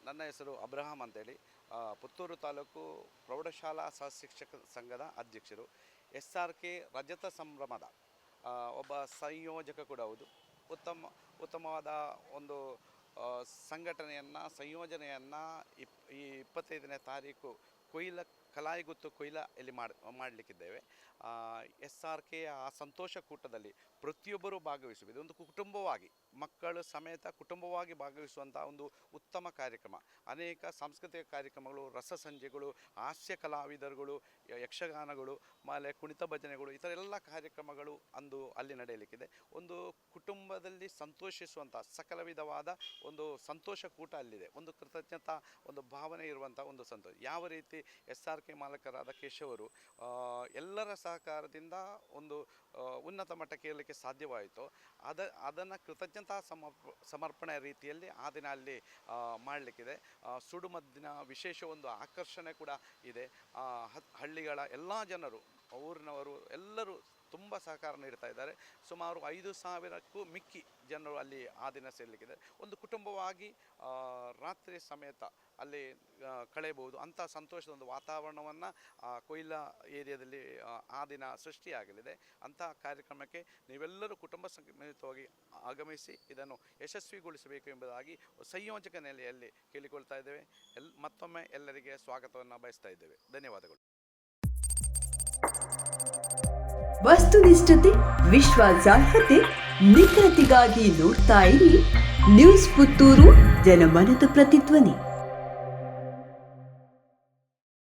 ನನ್ನ ಹೆಸರು ಅಬ್ರಹಾಂ ಅಂತೇಳಿ, ಪುತ್ತೂರು ತಾಲೂಕು ಪ್ರೌಢಶಾಲಾ ಸಹಶಿಕ್ಷಕ ಸಂಘದ ಅಧ್ಯಕ್ಷರು. SRK ರಜತ ಸಂಭ್ರಮದ ಒಬ್ಬ ಸಂಯೋಜಕ ಕೂಡ ಹೌದು. ಉತ್ತಮವಾದ ಒಂದು ಸಂಘಟನೆಯನ್ನು, ಸಂಯೋಜನೆಯನ್ನು ಈ 25ನೇ ತಾರೀಕು ಕಲಾಯಿಗುತ್ತು ಕೊಯ್ಲ ಇಲ್ಲಿ ಮಾಡಲಿಕ್ಕಿದ್ದೇವೆ. SRK ಆ ಸಂತೋಷ ಕೂಟದಲ್ಲಿ ಪ್ರತಿಯೊಬ್ಬರೂ ಭಾಗವಹಿಸಬೇಕು. ಇದೊಂದು ಕುಟುಂಬವಾಗಿ, ಮಕ್ಕಳು ಸಮೇತ ಕುಟುಂಬವಾಗಿ ಭಾಗವಹಿಸುವಂಥ ಒಂದು ಉತ್ತಮ ಕಾರ್ಯಕ್ರಮ. ಅನೇಕ ಸಾಂಸ್ಕೃತಿಕ ಕಾರ್ಯಕ್ರಮಗಳು, ರಸಸಂಜೆಗಳು, ಹಾಸ್ಯ ಕಲಾವಿದರುಗಳು, ಯಕ್ಷಗಾನಗಳು, ಆಮೇಲೆ ಕುಣಿತ ಭಜನೆಗಳು, ಈ ಥರ ಎಲ್ಲ ಕಾರ್ಯಕ್ರಮಗಳು ಅಂದು ಅಲ್ಲಿ ನಡೆಯಲಿಕ್ಕಿದೆ. ಒಂದು ಕುಟುಂಬದಲ್ಲಿ ಸಂತೋಷಿಸುವಂಥ ಸಕಲ ವಿಧವಾದ ಒಂದು ಸಂತೋಷ ಕೂಟ ಅಲ್ಲಿದೆ. ಒಂದು ಕೃತಜ್ಞತಾ ಒಂದು ಭಾವನೆ ಇರುವಂಥ ಒಂದು ಸಂತೋಷ. ಯಾವ ರೀತಿ SRK ಮಾಲಕರಾದ ಕೇಶವರು ಎಲ್ಲರ ಸಹಕಾರದಿಂದ ಒಂದು ಉನ್ನತ ಮಟ್ಟಕ್ಕೆ ಏರಲಿಕ್ಕೆ ಸಾಧ್ಯವಾಯಿತು, ಅದನ್ನು ಕೃತಜ್ಞತಾ ಸಮರ್ಪಣೆ ರೀತಿಯಲ್ಲಿ ಆ ದಿನ ಅಲ್ಲಿ ಮಾಡಲಿಕ್ಕಿದೆ. ಸುಡುಮದ್ದಿನ ವಿಶೇಷ ಒಂದು ಆಕರ್ಷಣೆ ಕೂಡ ಇದೆ. ಹಳ್ಳಿಗಳ ಎಲ್ಲ ಜನರು, ಊರಿನವರು ಎಲ್ಲರೂ ತುಂಬ ಸಹಕಾರ ನೀಡ್ತಾ ಇದ್ದಾರೆ. ಸುಮಾರು 5,000ಕ್ಕೂ ಮಿಕ್ಕಿ ಜನರು ಅಲ್ಲಿ ಆ ದಿನ ಸೇರಲಿಕ್ಕಿದೆ. ಒಂದು ಕುಟುಂಬವಾಗಿ ರಾತ್ರಿ ಸಮೇತ ಅಲ್ಲಿ ಕಳೆಯಬಹುದು ಅಂಥ ಸಂತೋಷದ ಒಂದು ವಾತಾವರಣವನ್ನು ಕೊಯ್ಲಾ ಏರಿಯಾದಲ್ಲಿ ಆ ದಿನ ಸೃಷ್ಟಿಯಾಗಲಿದೆ. ಅಂಥ ಕಾರ್ಯಕ್ರಮಕ್ಕೆ ನೀವೆಲ್ಲರೂ ಕುಟುಂಬ ಸಮೇತವಾಗಿ ಆಗಮಿಸಿ ಇದನ್ನು ಯಶಸ್ವಿಗೊಳಿಸಬೇಕು ಎಂಬುದಾಗಿ ಸಂಯೋಜಕ ನೆಲೆಯಲ್ಲಿ ಕೇಳಿಕೊಳ್ತಾ ಇದ್ದೇವೆ. ಮತ್ತೊಮ್ಮೆ ಎಲ್ಲರಿಗೆ ಸ್ವಾಗತವನ್ನು ಬಯಸ್ತಾ ಇದ್ದೇವೆ. ಧನ್ಯವಾದಗಳು. ವಸ್ತುನಿಷ್ಠತೆ, ವಿಶ್ವಾಸಾರ್ಹತೆ, ನಿಖರತೆಗಾಗಿ ನೋಡ್ತಾ ಇರಿ ನ್ಯೂಸ್ ಪುತ್ತೂರು, ಜನಮನದ ಪ್ರತಿಧ್ವನಿ.